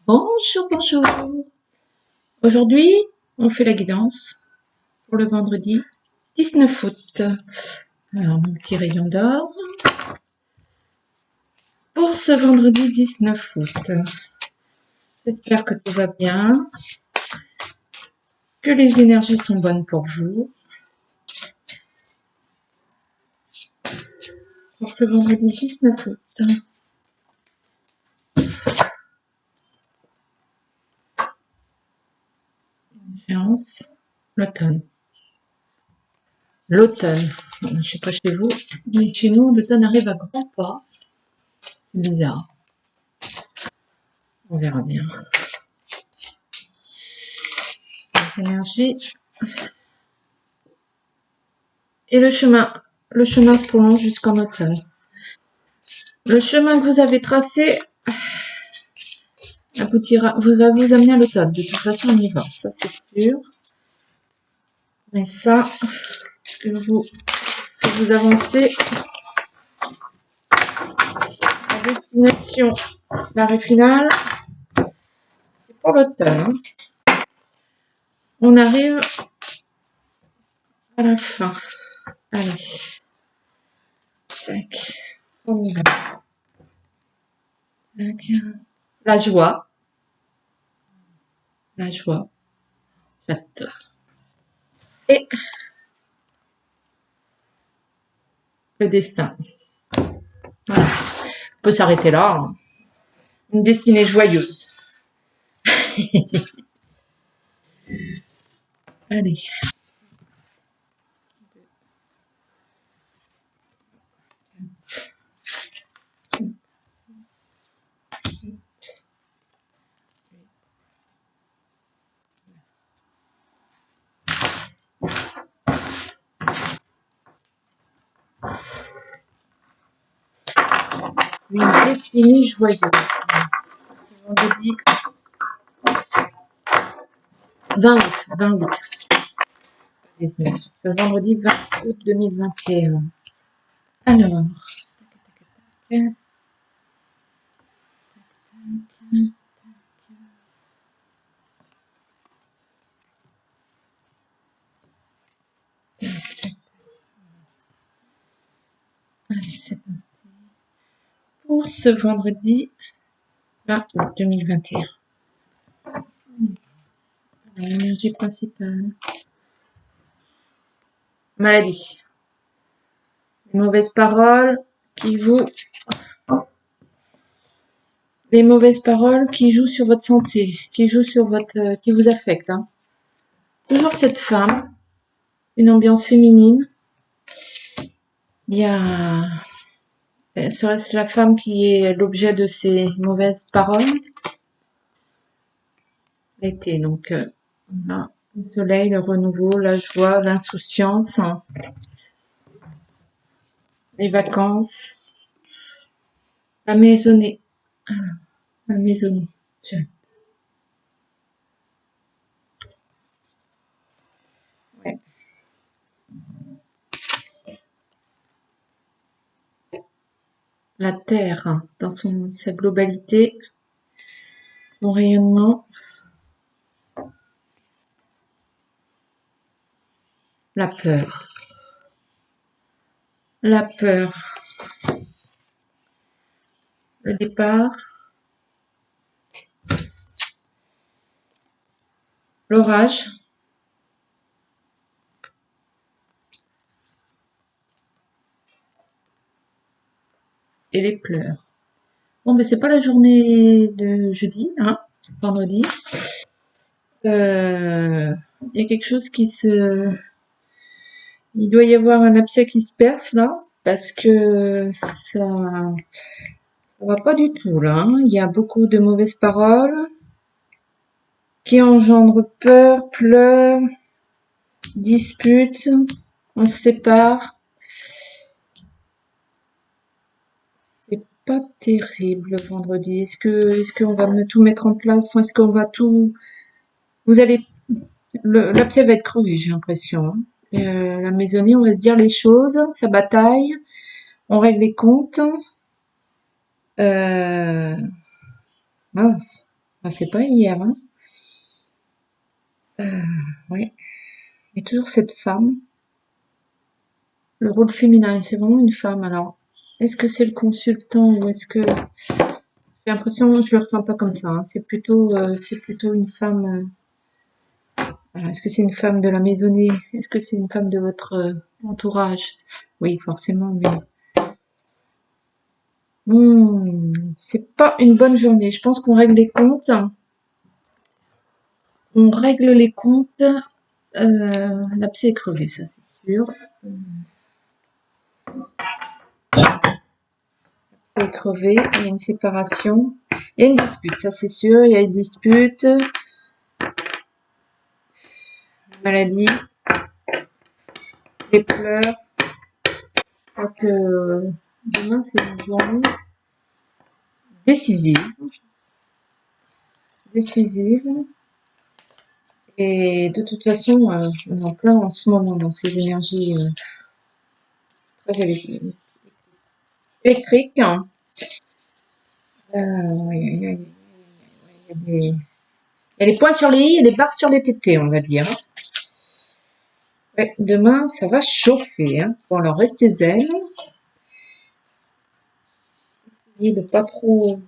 Bonjour, bonjour. Aujourd'hui, on fait la guidance pour le vendredi 19 août. Alors, mon petit rayon d'or. Pour ce vendredi 19 août, j'espère que tout va bien, que les énergies sont bonnes pour vous. Pour ce vendredi 19 août. Échéance, l'automne. L'automne. Je ne sais pas chez vous, mais chez nous, l'automne arrive à grands pas. C'est bizarre. On verra bien. Les énergies. Et le chemin. Le chemin se prolonge jusqu'en automne. Le chemin que vous avez tracé aboutira, va vous amener à l'automne. De toute façon, on y va, ça c'est sûr. Mais ça, que vous avancez à destination, l'arrêt final, c'est pour l'automne. On arrive à la fin. Allez. Tac. On y va. Tac. La joie. La joie. J'adore. Et le destin. Voilà. On peut s'arrêter là. Hein. Une destinée joyeuse. Allez. Une destinée joyeuse. Ce vendredi 20 août 19. Ce vendredi 20 août 2021. Alors. Allez, c'est parti. Pour ce vendredi 20 août 2021. L'énergie principale. Maladie. Les mauvaises paroles qui vous... Les mauvaises paroles qui jouent sur votre santé, qui jouent sur votre... qui vous affectent. Hein. Toujours cette femme, une ambiance féminine. Il y a... Serait-ce la femme qui est l'objet de ces mauvaises paroles? L'été, donc là, le soleil, le renouveau, la joie, l'insouciance, hein. Les vacances, la maisonnée. La maisonnée. Ouais. La Terre, hein, dans sa globalité, son rayonnement. La peur. La peur. Le départ. L'orage. Et les pleurs. Bon, ben c'est pas la journée de jeudi, hein, vendredi. Il y a quelque chose qui se... Il doit y avoir un abcès qui se perce là, parce que ça va pas du tout là. Hein. Il y a beaucoup de mauvaises paroles qui engendrent peur, pleurs, disputes, on se sépare. C'est pas terrible le vendredi. Est-ce qu'on va tout mettre en place? Est-ce qu'on va tout... Vous allez... L'abcès va être crevé, j'ai l'impression. Hein. La maisonnée, on va se dire les choses, ça bataille, on règle les comptes. Mince. Enfin, c'est pas hier, hein. Oui. Et toujours cette femme. Le rôle féminin, c'est vraiment une femme. Alors, est-ce que c'est le consultant ou est-ce que j'ai l'impression, je le ressens pas comme ça, hein. C'est plutôt une femme. Voilà. Est-ce que c'est une femme de la maisonnée? Est-ce que c'est une femme de votre entourage? Oui, forcément, mais c'est pas une bonne journée. Je pense qu'on règle les comptes. On règle les comptes. L'abcès est crevé, ça c'est sûr. C'est crevé. Il y a une séparation. Il y a une dispute, ça c'est sûr. Il y a une dispute. Maladie. Les pleurs. Je crois que demain c'est une journée décisive. Décisive. Et de toute façon, on est en plein en ce moment dans ces énergies très électriques. Il y a les points sur les i et les barres sur les tétés, on va dire. Ouais, demain, ça va chauffer. Hein. Bon, alors restez zen. Essayez de pas trop.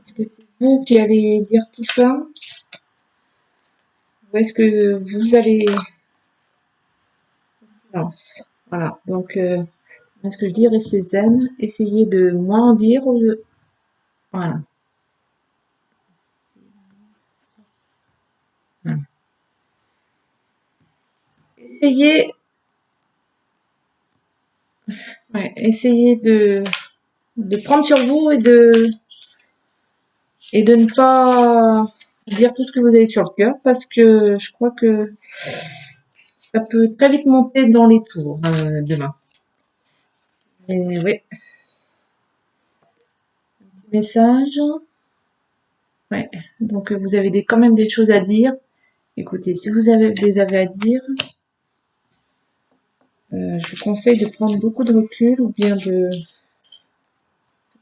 Est-ce que c'est vous qui allez dire tout ça? Ou est-ce que vous allez silence? Voilà. Donc, ce que je dis, restez zen. Essayez de moins en dire. Voilà. Voilà. Essayez, ouais, essayez de prendre sur vous et de ne pas dire tout ce que vous avez sur le cœur parce que je crois que ça peut très vite monter dans les tours demain. Et oui, message. Ouais, donc vous avez quand même des choses à dire. Écoutez, si vous les avez à dire, je vous conseille de prendre beaucoup de recul ou bien de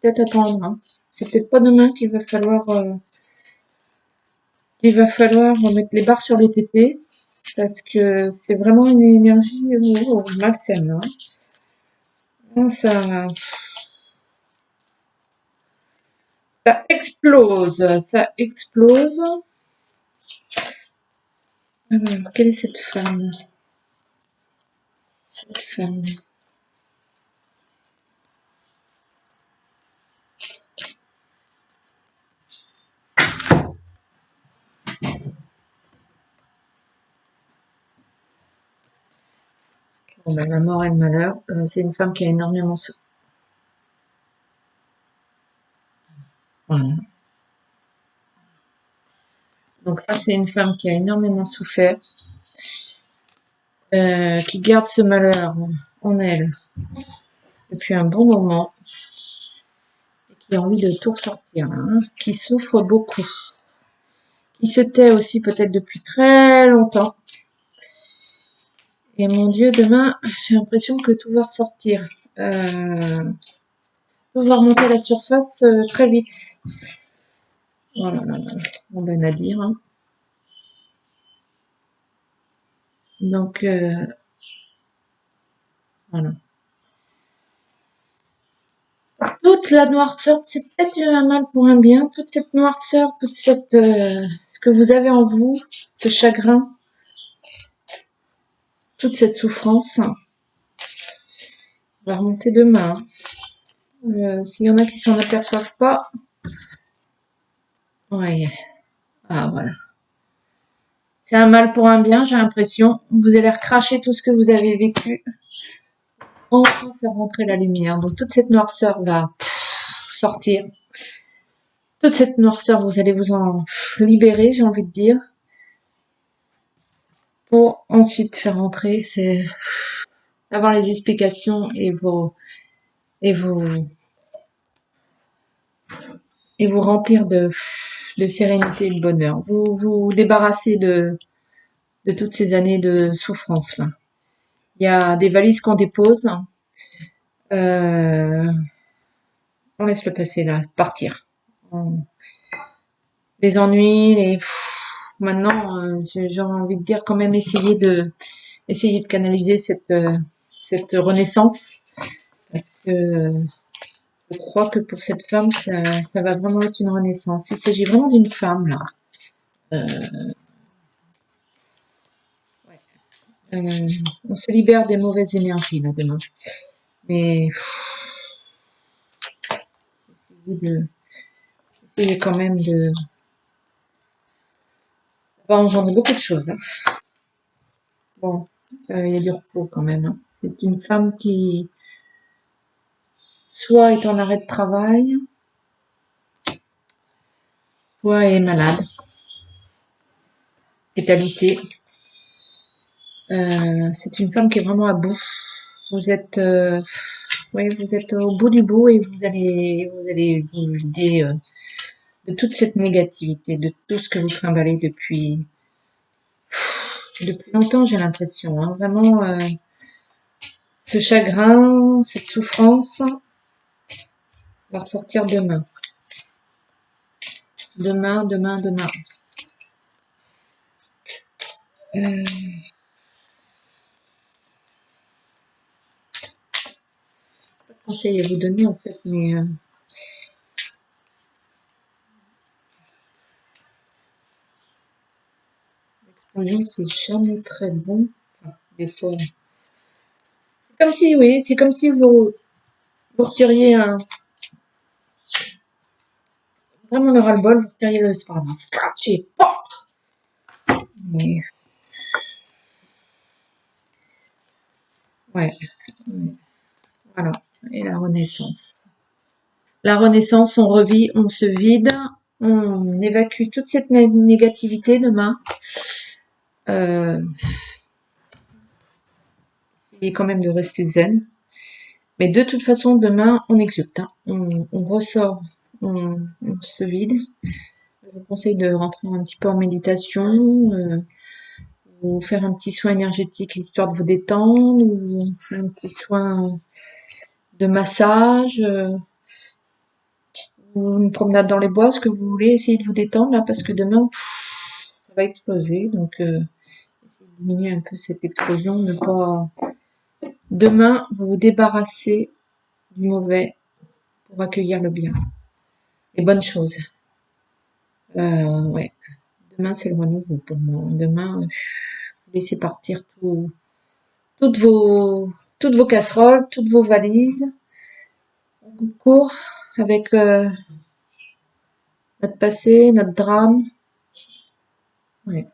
peut-être attendre. Hein. C'est peut-être pas demain qu'il va falloir mettre les barres sur les tétés parce que c'est vraiment une énergie malsaine. Hein. Ça explose, ça explose. Alors, quelle est cette femme? Cette femme. Bon, ben, la mort et le malheur. C'est une femme qui a énormément Voilà. Donc ça, c'est une femme qui a énormément souffert, qui garde ce malheur en elle depuis un bon moment, et qui a envie de tout ressortir, hein, qui souffre beaucoup, qui se tait aussi peut-être depuis très longtemps. Et mon Dieu, demain, j'ai l'impression que tout va ressortir. Tout va remonter à la surface très vite. Oh là là là. Bon ben à dire. Hein. Donc voilà. Toute la noirceur, c'est peut-être un mal pour un bien. Toute cette noirceur, toute cette ce que vous avez en vous, ce chagrin, toute cette souffrance, va remonter demain. S'il y en a qui s'en aperçoivent pas, ouais. Ah voilà. C'est un mal pour un bien, j'ai l'impression. Vous allez recracher tout ce que vous avez vécu. Enfin faire rentrer la lumière. Donc toute cette noirceur va sortir. Toute cette noirceur, vous allez vous en libérer, j'ai envie de dire. Pour ensuite faire rentrer, c'est avoir les explications et vous remplir de sérénité et de bonheur. Vous débarrasser de toutes ces années de souffrance là. Il y a des valises qu'on dépose. On laisse le passé là, partir. les ennuis, maintenant, j'ai envie de dire quand même essayer de canaliser cette renaissance, parce que je crois que pour cette femme, ça va vraiment être une renaissance. Il s'agit vraiment d'une femme là. Euh, euh, on se libère des mauvaises énergies là demain, mais essayer quand même de, ça va engendrer beaucoup de choses, hein. Bon, il y a du repos quand même, hein. C'est une femme qui soit est en arrêt de travail, soit est malade, est alitée. C'est une femme qui est vraiment à bout. Vous êtes, oui, vous êtes au bout du bout et vous allez vous vider de toute cette négativité, de tout ce que vous trimballez depuis longtemps, j'ai l'impression, hein. Vraiment, ce chagrin, cette souffrance va ressortir demain. Demain, demain, demain. Pas de conseils à vous donner en fait, mais l'explosion c'est jamais très bon. Enfin, des fois, c'est comme si, oui, c'est comme si vous retiriez vraiment le ras-le-bol, vous retiriez le sparadrap, scratchy, mais ouais, voilà. Et la renaissance. La renaissance, on revit, on se vide, on évacue toute cette négativité demain. Essayez quand même de rester zen. Mais de toute façon, demain, on exulte, hein. On ressort, on se vide. Je vous conseille de rentrer un petit peu en méditation, ou faire un petit soin énergétique histoire de vous détendre, ou un petit soin de massage, ou une promenade dans les bois, ce que vous voulez. Essayez de vous détendre là, parce que demain, ça va exploser. Donc, essayez de diminuer un peu cette explosion, ne pas. Demain, vous vous débarrassez du mauvais pour accueillir le bien, les bonnes choses. Ouais. Demain, c'est le renouveau pour moi. Demain, vous laissez partir toutes vos, toutes vos casseroles, toutes vos valises. On court avec notre passé, notre drame. Ouais.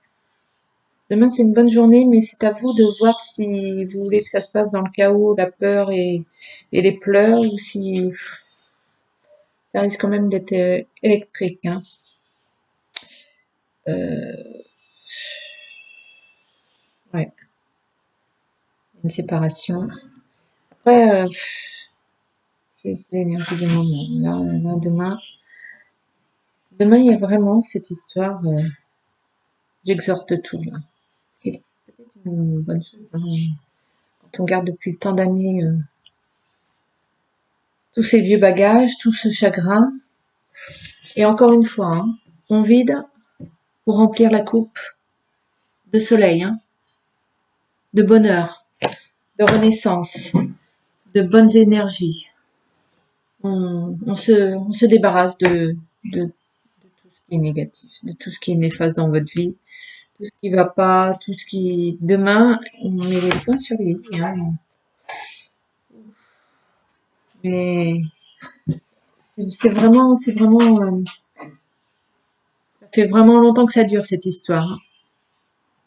Demain, c'est une bonne journée, mais c'est à vous de voir si vous voulez que ça se passe dans le chaos, la peur et les pleurs, ou si ça risque quand même d'être électrique, hein. Ouais, une séparation. Après, c'est l'énergie du moment. Là, demain, il y a vraiment cette histoire. J'exhorte tout là. C'est peut-être une bonne chose, hein. Quand on garde depuis tant d'années tous ces vieux bagages, tout ce chagrin, et encore une fois, hein, on vide pour remplir la coupe de soleil, hein, de bonheur, de renaissance, de bonnes énergies. On se débarrasse de tout ce qui est négatif, de tout ce qui est néfaste dans votre vie, tout ce qui va pas, tout ce qui. Demain, on met les points sur les i, hein. Mais c'est vraiment, ça fait vraiment longtemps que ça dure cette histoire, hein.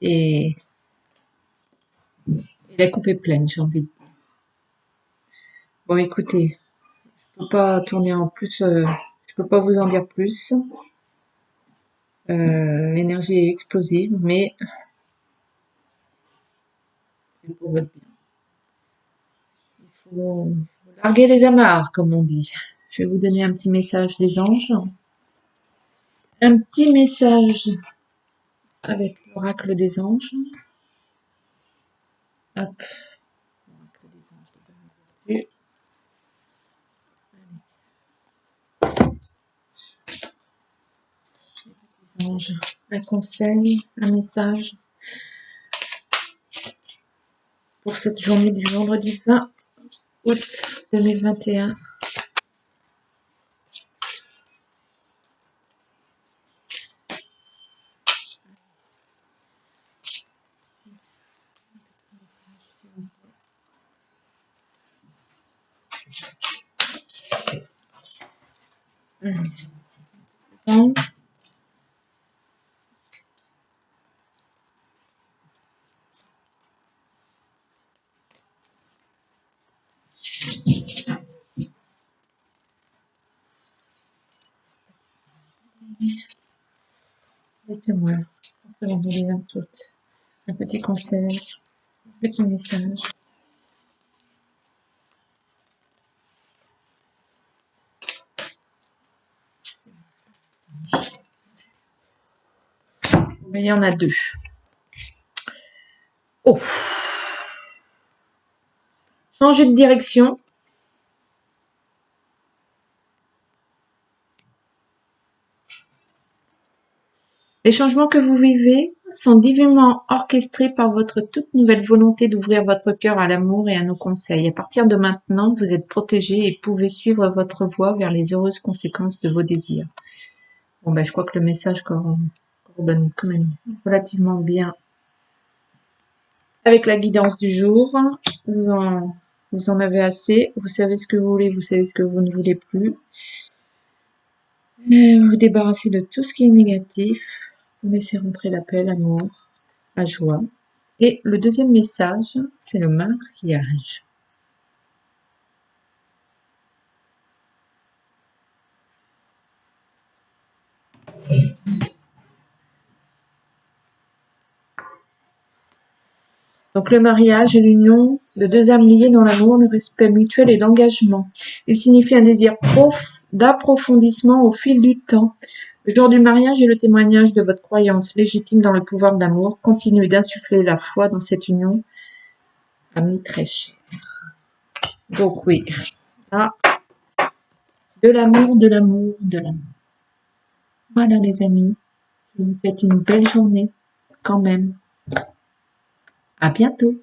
Et, et la coupe est pleine, j'ai envie de dire. Bon, écoutez, je peux pas tourner en plus, je peux pas vous en dire plus. L'énergie est explosive, mais c'est pour votre bien. Il faut larguer les amarres, comme on dit. Je vais vous donner un petit message des anges. Un petit message avec l'oracle des anges. Hop, l'oracle des anges. anges, un conseil, un message pour cette journée du vendredi 20 août 2021. Mettez-moi pour ce vendredi 20 août un petit conseil, un petit message. Mais il y en a deux. Oh, changer de direction. Les changements que vous vivez sont divinement orchestrés par votre toute nouvelle volonté d'ouvrir votre cœur à l'amour et à nos conseils. À partir de maintenant, vous êtes protégé et pouvez suivre votre voie vers les heureuses conséquences de vos désirs. Bon, ben, je crois que le message corrobonne quand même relativement bien avec la guidance du jour. Vous en avez assez. Vous savez ce que vous voulez, vous savez ce que vous ne voulez plus. Vous vous débarrassez de tout ce qui est négatif. Vous laissez rentrer la paix, l'amour, la joie. Et le deuxième message, c'est le mariage. Donc le mariage est l'union de deux âmes liées dans l'amour, le respect mutuel et l'engagement. Il signifie un désir d'approfondissement au fil du temps. Le jour du mariage est le témoignage de votre croyance légitime dans le pouvoir de l'amour. Continuez d'insuffler la foi dans cette union, amis très chers. Donc oui, là, de l'amour, de l'amour, de l'amour. Voilà les amis, je vous souhaite une belle journée quand même. À bientôt.